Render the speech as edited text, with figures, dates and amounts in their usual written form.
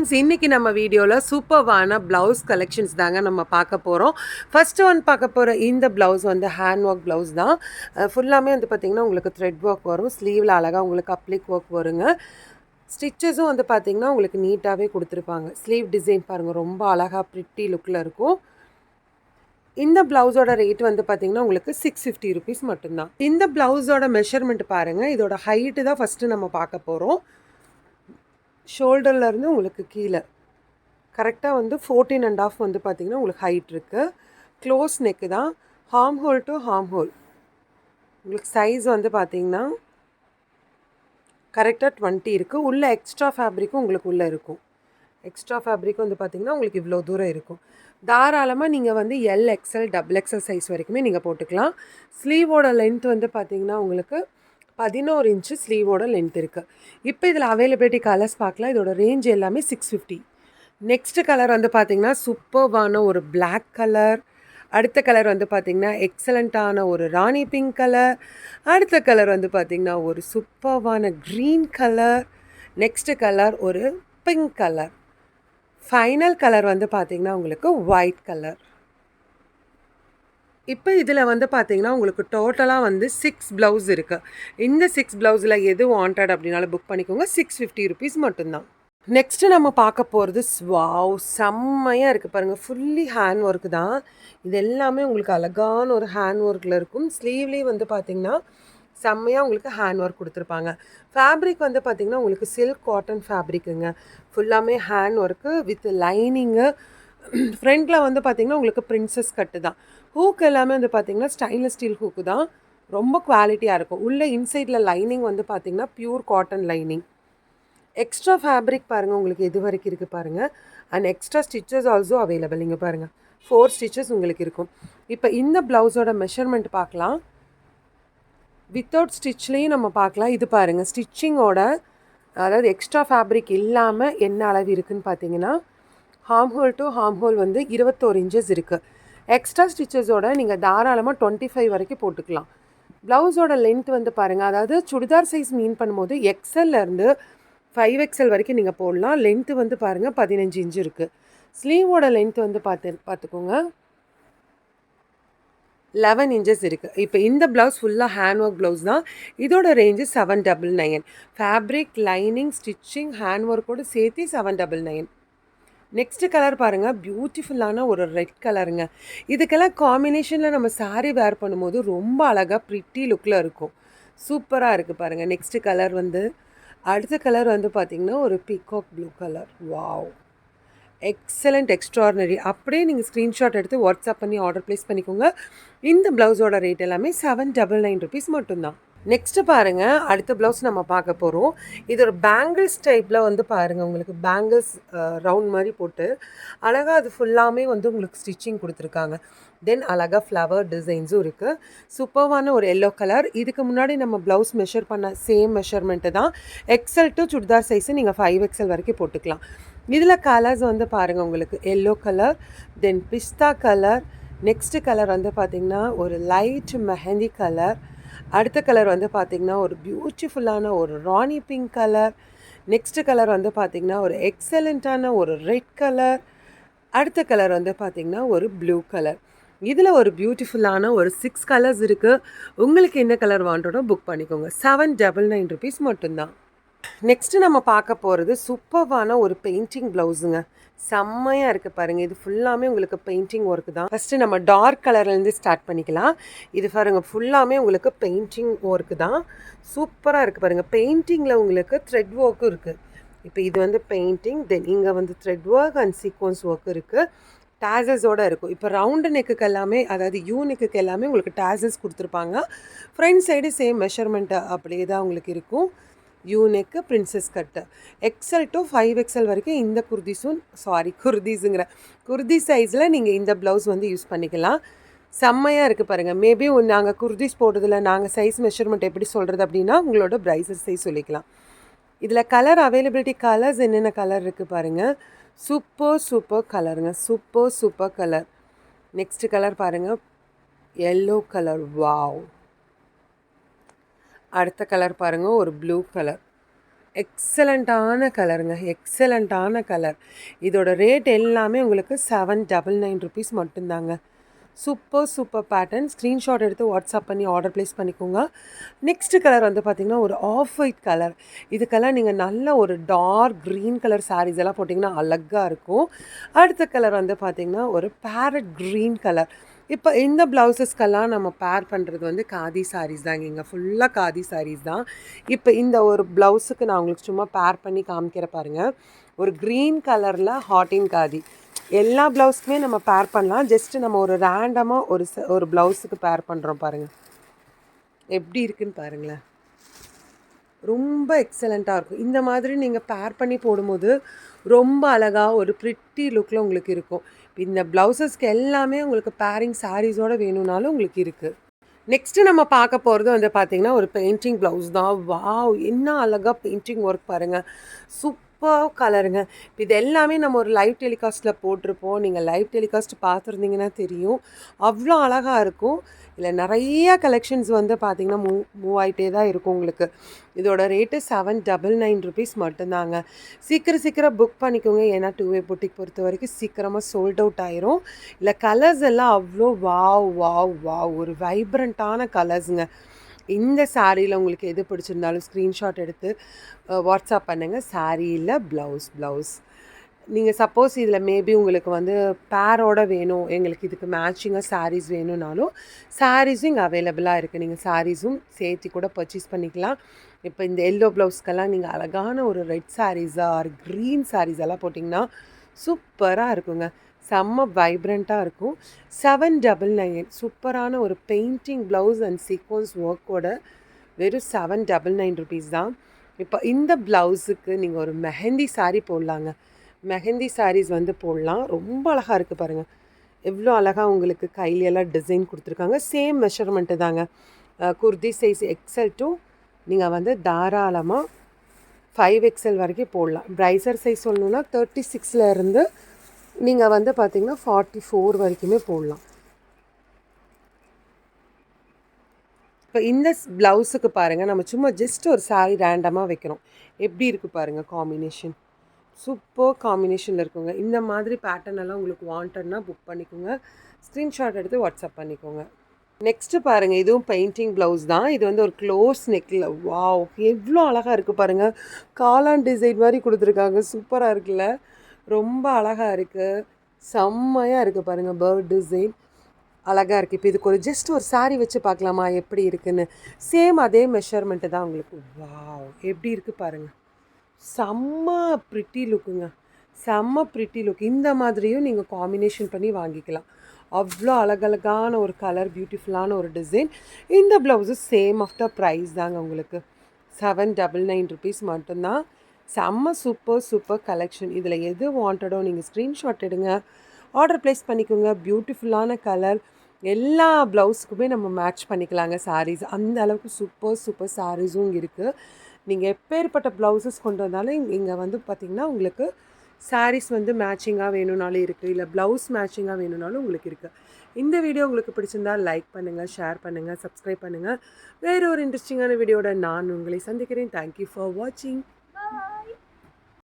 Friends, இன்றைக்கி நம்ம வீடியோவில் சூப்பர்வான ப்ளவுஸ் கலெக்ஷன்ஸ் தாங்க நம்ம பார்க்க போகிறோம். ஃபஸ்ட்டு ஒன் பார்க்க போகிற இந்த ப்ளவுஸ் வந்து ஹேண்ட் ஒர்க் ப்ளவுஸ் தான். ஃபுல்லாமே வந்து பார்த்திங்கன்னா உங்களுக்கு த்ரெட் ஒர்க் வரும். ஸ்லீவில் அழகாக உங்களுக்கு அப்ளிக் ஒர்க் வருங்க. ஸ்டிச்சஸும் வந்து பார்த்திங்கன்னா உங்களுக்கு நீட்டாகவே கொடுத்துருப்பாங்க. ஸ்லீவ் டிசைன் பாருங்கள், ரொம்ப அழகாக ப்ரிட்டி லுக்கில் இருக்கும். இந்த ப்ளவுஸோட ரேட் வந்து பார்த்திங்கன்னா உங்களுக்கு 650 ருபீஸ் மட்டும்தான். இந்த ப்ளவுஸோட மெஷர்மெண்ட் பாருங்கள். இதோட ஹைட்டு தான் ஃபஸ்ட்டு நம்ம பார்க்க போகிறோம். ஷோல்டர்லேருந்து உங்களுக்கு கீழே கரெக்டாக வந்து 14.5 வந்து பார்த்திங்கன்னா உங்களுக்கு ஹைட் இருக்குது. க்ளோஸ் நெக்கு தான். Harm whole to harm whole உங்களுக்கு சைஸ் வந்து பார்த்திங்கன்னா கரெக்டாக 20 இருக்குது. உள்ளே எக்ஸ்ட்ரா ஃபேப்ரிக்கும் உங்களுக்கு உள்ளே இருக்கும். எக்ஸ்ட்ரா ஃபேப்ரிக் வந்து பார்த்திங்கன்னா உங்களுக்கு இவ்வளோ தூரம் இருக்கும். தாராளமாக நீங்கள் வந்து எல்எக்ஸ்எல் XXL சைஸ் வரைக்குமே நீங்கள் போட்டுக்கலாம். ஸ்லீவோட லென்த் வந்து பார்த்திங்கன்னா உங்களுக்கு 11 இன்ச்சு ஸ்லீவோட லென்த் இருக்குது. இப்போ இதில் அவைலபிலிட்டி கலர்ஸ் பார்க்கலாம். இதோட ரேஞ்ச் எல்லாமே 650. நெக்ஸ்ட் கலர் வந்து பார்த்திங்கன்னா சூப்பர்வான ஒரு பிளாக் கலர். அடுத்த கலர் வந்து பார்த்திங்கன்னா எக்ஸலண்ட்டான ஒரு ராணி பிங்க் கலர். அடுத்த கலர் வந்து பார்த்திங்கன்னா ஒரு சூப்பர்வான க்ரீன் கலர். நெக்ஸ்ட் கலர் ஒரு பிங்க் கலர். ஃபைனல் கலர் வந்து பார்த்திங்கன்னா உங்களுக்கு ஒயிட் கலர். இப்போ இதில் வந்து பார்த்திங்கன்னா உங்களுக்கு டோட்டலாக வந்து 6 ப்ளவுஸ் இருக்குது. இந்த 6 ப்ளவுஸில் எது வாண்டட் அப்படின்னாலும் புக் பண்ணிக்கோங்க. 650 ருபீஸ் மட்டும்தான். நெக்ஸ்ட்டு நம்ம பார்க்க போகிறது வாவ், செம்மையாக இருக்குது பாருங்கள். ஃபுல்லி ஹேண்ட் ஒர்க்கு தான். இது எல்லாமே உங்களுக்கு அழகான ஒரு ஹேண்ட் ஒர்க்கில் இருக்கும். ஸ்லீவ்லேயே வந்து பார்த்திங்கன்னா செம்மையாக உங்களுக்கு ஹேண்ட் ஒர்க் கொடுத்துருப்பாங்க. ஃபேப்ரிக் வந்து பார்த்திங்கன்னா உங்களுக்கு சில்க் காட்டன் ஃபேப்ரிக்குங்க. ஃபுல்லாமே ஹேண்ட் ஒர்க்கு வித் லைனிங்கு. ஃப்ரண்ட்டில் வந்து பார்த்திங்கன்னா உங்களுக்கு பிரின்சஸ் கட்டு தான். ஹூக் எல்லாமே வந்து பார்த்திங்கன்னா ஸ்டைன்லெஸ் ஸ்டீல் ஹூக்கு தான். ரொம்ப குவாலிட்டியாக இருக்கும். உள்ளே இன்சைடில் லைனிங் வந்து பார்த்திங்கன்னா pure cotton lining. Extra fabric பாருங்கள் உங்களுக்கு எது வரைக்கும் இருக்குது பாருங்கள். And extra stitches also available. இங்கே பாருங்கள் 4 ஸ்டிச்சஸ் உங்களுக்கு இருக்கும். இப்போ இந்த ப்ளவுஸோட மெஷர்மெண்ட் பார்க்கலாம். வித்தவுட் ஸ்டிச்லேயும் நம்ம பார்க்கலாம். இது பாருங்கள் ஸ்டிச்சிங்கோட, அதாவது எக்ஸ்ட்ரா ஃபேப்ரிக் இல்லாமல் என்ன அளவு இருக்குதுன்னு பார்த்தீங்கன்னா harm whole to harm whole வந்து 21 இன்ச்சஸ் இருக்குது. எக்ஸ்ட்ரா ஸ்டிச்சஸோட நீங்கள் தாராளமாக 25 வரைக்கும் போட்டுக்கலாம். ப்ளவுஸோட லென்த் வந்து பாருங்கள், அதாவது சுடிதார் சைஸ் மீன் பண்ணும்போது எக்ஸல்லேருந்து 5XL வரைக்கும் நீங்கள் போடலாம். லென்த்து வந்து பாருங்கள் 15 இன்ச்சு இருக்குது. ஸ்லீவோட லென்த் வந்து பார்த்துக்கோங்க 11 இன்ச்சஸ் இருக்குது. இப்போ இந்த ப்ளவுஸ் ஃபுல்லாக ஹேண்ட் ஒர்க் ப்ளவுஸ் தான். இதோட range 799. Fabric, lining, stitching, hand ஒர்க்கோடு சேர்த்து 799. நெக்ஸ்ட்டு கலர் பாருங்கள், பியூட்டிஃபுல்லான ஒரு ரெட் கலருங்க. இதுக்கெல்லாம் காம்பினேஷனில் நம்ம சாரீ வேர் பண்ணும்போது ரொம்ப அழகாக ப்ரிட்டி லுக்கில் இருக்கும். சூப்பராக இருக்குது பாருங்கள். நெக்ஸ்ட்டு கலர் வந்து, அடுத்த கலர் வந்து பார்த்திங்கன்னா ஒரு peacock blue colour. Wow, excellent, extraordinary. அப்படியே நீங்கள் ஸ்க்ரீன்ஷாட் எடுத்து வாட்ஸ்அப் பண்ணி ஆர்டர் ப்ளேஸ் பண்ணிக்கோங்க. இந்த ப்ளவுஸோட ரேட் எல்லாமே 799 ருபீஸ் மட்டும்தான். நெக்ஸ்ட்டு பாருங்கள், அடுத்த ப்ளவுஸ் நம்ம பார்க்க போகிறோம். இது ஒரு பேங்கிள்ஸ் டைப்பில் வந்து பாருங்கள், உங்களுக்கு பேங்கிள்ஸ் ரவுண்ட் மாதிரி போட்டு அழகாக அது ஃபுல்லாமே வந்து உங்களுக்கு ஸ்டிச்சிங் கொடுத்துருக்காங்க. தென் அழகாக ஃப்ளவர் டிசைன்ஸும் இருக்குது. சூப்பர்வான ஒரு எல்லோ கலர். இதுக்கு முன்னாடி நம்ம ப்ளவுஸ் மெஷர் பண்ண சேம் மெஷர்மெண்ட்டு தான். எக்ஸல் டு சுடிதார் சைஸு நீங்கள் 5XL வரைக்கும் போட்டுக்கலாம். இதில் கலர்ஸ் வந்து பாருங்கள், உங்களுக்கு எல்லோ கலர், தென் பிஸ்தா கலர். நெக்ஸ்ட்டு கலர் வந்து பார்த்திங்கன்னா ஒரு லைட் மெஹந்தி கலர். அடுத்த கலர் வந்து பார்த்திங்கன்னா ஒரு பியூட்டிஃபுல்லான ஒரு ராணி பிங்க் கலர். நெக்ஸ்ட்டு கலர் வந்து பார்த்திங்கன்னா ஒரு எக்ஸலண்ட்டான ஒரு ரெட் கலர். அடுத்த கலர் வந்து பார்த்திங்கன்னா ஒரு ப்ளூ கலர். இதில் ஒரு பியூட்டிஃபுல்லான ஒரு 6 கலர்ஸ் இருக்குது. உங்களுக்கு என்ன கலர் வாண்டடோ புக் பண்ணிக்கோங்க. 799 ருபீஸ் மட்டும்தான். நெக்ஸ்ட்டு நம்ம பார்க்க போகிறது சூப்பர்வான ஒரு பெயிண்டிங் ப்ளவுஸுங்க. செம்மையாக இருக்குது பாருங்கள். இது ஃபுல்லாமே உங்களுக்கு பெயிண்டிங் ஒர்க்கு தான். ஃபஸ்ட்டு நம்ம டார்க் கலர்லேருந்து ஸ்டார்ட் பண்ணிக்கலாம். இது பாருங்கள், ஃபுல்லாமே உங்களுக்கு பெயிண்டிங் ஒர்க்கு தான். சூப்பராக இருக்குது பாருங்கள். பெயிண்டிங்கில் உங்களுக்கு த்ரெட் ஒர்க்கும் இருக்குது. இப்போ இது வந்து பெயிண்டிங், தென் இங்கே வந்து thread work and sequence work இருக்குது. டேசஸோடு இருக்கும். இப்போ ரவுண்டு நெக்குக்கு எல்லாமே, அதாவது யூ நெக்குக்கு எல்லாமே உங்களுக்கு டேசஸ் கொடுத்துருப்பாங்க. ஃப்ரண்ட் சைடு சேம் மெஷர்மெண்ட்டு அப்படியே தான் உங்களுக்கு இருக்கும். U neck, princess cut. XL to 5XL வரைக்கும் இந்த குர்தி சைஸில் நீங்கள் இந்த ப்ளவுஸ் வந்து யூஸ் பண்ணிக்கலாம். செம்மையாக இருக்குது பாருங்கள். மேபி நாங்கள் குர்திஸ் போடுறதில்ல, நாங்கள் சைஸ் மெஷர்மெண்ட் எப்படி சொல்கிறது அப்படின்னா உங்களோட ப்ரைஸஸ் சைஸ் சொல்லிக்கலாம். இதில் கலர் அவைலபிலிட்டி, கலர்ஸ் என்னென்ன கலர் இருக்குது பாருங்கள். சூப்பர் கலருங்க. Super colour. நெக்ஸ்ட்டு கலர் பாருங்கள், எல்லோ கலர். வாவ். அடுத்த கலர் பாருங்கள், ஒரு ப்ளூ கலர். எக்ஸலண்ட்டான கலருங்க. எக்ஸலண்ட்டான கலர். இதோட ரேட் எல்லாமே உங்களுக்கு 799 ருபீஸ் மட்டும்தாங்க. Super super pattern. ஸ்க்ரீன்ஷாட் எடுத்து வாட்ஸ்அப் பண்ணி ஆர்டர் ப்ளேஸ் பண்ணிக்கோங்க. நெக்ஸ்ட்டு கலர் வந்து பார்த்திங்கன்னா ஒரு ஆஃப் ஒயிட் கலர். இதுக்கெல்லாம் நீங்கள் நல்ல ஒரு டார்க் க்ரீன் கலர் சாரீஸ் எல்லாம் போட்டிங்கன்னா அழகாக இருக்கும். அடுத்த கலர் வந்து பார்த்திங்கன்னா ஒரு பேரட் க்ரீன் கலர். இப்போ இந்த ப்ளவுஸஸ்க்கெல்லாம் நம்ம பேர் பண்ணுறது வந்து காதி சாரீஸ் தாங்க. இங்கே ஃபுல்லாக காதி சாரீஸ் தான். இப்போ இந்த ஒரு ப்ளவுஸுக்கு நான் உங்களுக்கு சும்மா பேர் பண்ணி காமிக்கிற பாருங்கள். ஒரு க்ரீன் கலரில் ஹாட்டின் காதி. எல்லா ப்ளவுஸ்க்குமே நம்ம பேர் பண்ணலாம். ஜஸ்ட்டு நம்ம ஒரு ரேண்டமாக ஒரு ப்ளவுஸுக்கு பேர் பண்ணுறோம் பாருங்கள். எப்படி இருக்குன்னு பாருங்களேன். ரொம்ப எக்ஸலண்ட்டாக இருக்கும். இந்த மாதிரி நீங்கள் பேர் பண்ணி போடும்போது ரொம்ப அழகாக ஒரு ப்ரிட்டி லுக்கில் உங்களுக்கு இருக்கும். இந்த ப்ளவுஸஸ்க்கு எல்லாமே உங்களுக்கு பேரிங் சாரீஸோடு வேணும்னாலும் உங்களுக்கு இருக்குது. நெக்ஸ்ட்டு நம்ம பார்க்க போகிறது வந்து பார்த்திங்கன்னா ஒரு பெயிண்டிங் ப்ளவுஸ் தான். வாவ், என்ன அழகாக பெயிண்டிங் ஒர்க் பாருங்கள். சூப்பர் கலருங்க. இது எல்லாமே நம்ம ஒரு லைவ் டெலிகாஸ்ட்டில் போட்டிருப்போம். நீங்கள் லைவ் டெலிகாஸ்ட் பார்த்துருந்தீங்கன்னா தெரியும். அவ்வளோ அழகாக இருக்கும். இதில் நிறைய கலெக்ஷன்ஸ் வந்து பார்த்திங்கன்னா மூவ் ஆகிட்டே தான் இருக்கும் உங்களுக்கு. இதோட ரேட்டு 799 ருபீஸ் மட்டும்தாங்க. சீக்கிரம் புக் பண்ணிக்கோங்க. ஏன்னா 2 வே புட்டிக் பொறுத்த வரைக்கும் சீக்கிரமாக சோல்ட் அவுட் ஆயிரும். இல்லை கலர்ஸ் எல்லாம் அவ்வளோ வாவ் ஒரு வைப்ரண்ட்டான கலர்ஸுங்க. இந்த சாரியில் உங்களுக்கு எது பிடிச்சிருந்தாலும் ஸ்க்ரீன்ஷாட் எடுத்து வாட்ஸ்அப் பண்ணுங்கள். சாரீ இல்லை ப்ளவுஸ். நீங்கள் சப்போஸ் இதில் மேபி உங்களுக்கு வந்து பேரோட வேணும், எங்களுக்கு இதுக்கு மேட்சிங்காக சாரீஸ் வேணும்னாலும் சாரீஸும் இங்கே அவைலபிளாக இருக்குது. நீங்கள் சாரீஸும் சேர்த்து கூட பர்ச்சேஸ் பண்ணிக்கலாம். இப்போ இந்த எல்லோ ப்ளவுஸ்க்கெல்லாம் நீங்கள் அழகான ஒரு ரெட் சாரீஸாக ஆர் க்ரீன் சாரீஸ் எல்லாம் போட்டிங்கன்னா சூப்பராக இருக்குங்க. செம்ம வைப்ரண்ட்டாக இருக்கும். 799 சூப்பரான ஒரு பெயிண்டிங் ப்ளவுஸ் அண்ட் சீக்வன்ஸ் ஒர்க்கோட வெறும் 799 ருபீஸ் தான். இப்போ இந்த ப்ளவுஸுக்கு நீங்கள் ஒரு மெஹந்தி சாரீ போடலாங்க. மெஹந்தி சாரீஸ் வந்து போடலாம். ரொம்ப அழகாக இருக்குது பாருங்கள். எவ்வளோ அழகாக உங்களுக்கு கையிலெல்லாம் டிசைன் கொடுத்துருக்காங்க. சேம் மெஷர்மெண்ட்டு தாங்க. குர்தி சைஸ் XL to நீங்கள் வந்து தாராளமாக 5XL வரைக்கும் போடலாம். ப்ரைசர் சைஸ் சொல்லணுன்னா 36லேருந்து நீங்கள் வந்து பார்த்திங்கன்னா 44 வரைக்குமே போடலாம். இப்போ இந்த ப்ளவுஸுக்கு பாருங்கள், நம்ம சும்மா ஜஸ்ட் ஒரு சாரீ ரேண்டமாக வைக்கிறோம். எப்படி இருக்குது பாருங்கள் காம்பினேஷன். சூப்பர் காம்பினேஷனில் இருக்குங்க. இந்த மாதிரி பேட்டர்ன் எல்லாம் உங்களுக்கு வாண்டட்னா புக் பண்ணிக்கோங்க. ஸ்க்ரீன்ஷாட் எடுத்து வாட்ஸ்அப் பண்ணிக்கோங்க. நெக்ஸ்ட்டு பாருங்கள், இதுவும் பெயிண்டிங் ப்ளவுஸ் தான். இது வந்து ஒரு க்ளோஸ் நெக்கில். வாவ், எவ்வளோ அழகாக இருக்குது பாருங்கள். காளான் டிசைன் மாதிரி கொடுத்துருக்காங்க. சூப்பராக இருக்குல்ல. ரொம்ப அழகாக இருக்குது. செம்மையாக இருக்குது பாருங்கள். பேர்ட் டிசைன் அழகாக இருக்குது. இப்போ இதுக்கு ஜஸ்ட் ஒரு சாரீ வச்சு பார்க்கலாமா எப்படி இருக்குன்னு. சேம் அதே மெஷர்மெண்ட்டு தான் உங்களுக்கு. வாவ், எப்படி இருக்குது பாருங்கள். செம்ம ப்ரிட்டி லுக்குங்க. செம்ம ப்ரிட்டி லுக். இந்த மாதிரியும் நீங்கள் காம்பினேஷன் பண்ணி வாங்கிக்கலாம். அவ்வளோ அழகழகான ஒரு கலர், பியூட்டிஃபுல்லான ஒரு டிசைன். இந்த blouse same of the price தாங்க உங்களுக்கு. 799 ருபீஸ் மட்டும்தான். செம்ம சூப்பர் கலெக்ஷன். இதில் எது வாண்டடோ நீங்கள் ஸ்க்ரீன்ஷாட் எடுங்க, ஆர்டர் ப்ளேஸ் பண்ணிக்கோங்க. பியூட்டிஃபுல்லான கலர். எல்லா ப்ளவுஸுக்குமே நம்ம மேட்ச் பண்ணிக்கலாங்க சாரீஸ். அந்த அளவுக்கு சூப்பர் சாரீஸும் இருக்குது. நீங்கள் எப்பேற்பட்ட ப்ளவுஸஸ் கொண்டு வந்தாலும் இங்கே வந்து பார்த்திங்கன்னா உங்களுக்கு சாரீஸ் வந்து மேட்சிங்காக வேணும்னாலும் இருக்குது, இல்லை ப்ளவுஸ் மேட்சிங்காக வேணும்னாலும் உங்களுக்கு இருக்குது. இந்த வீடியோ உங்களுக்கு பிடிச்சிருந்தால் லைக் பண்ணுங்கள், ஷேர் பண்ணுங்கள், சப்ஸ்கிரைப் பண்ணுங்கள். வேறு ஒரு இன்ட்ரெஸ்டிங்கான வீடியோட நான் உங்களை சந்திக்கிறேன். தேங்க்யூ ஃபார் வாட்சிங்.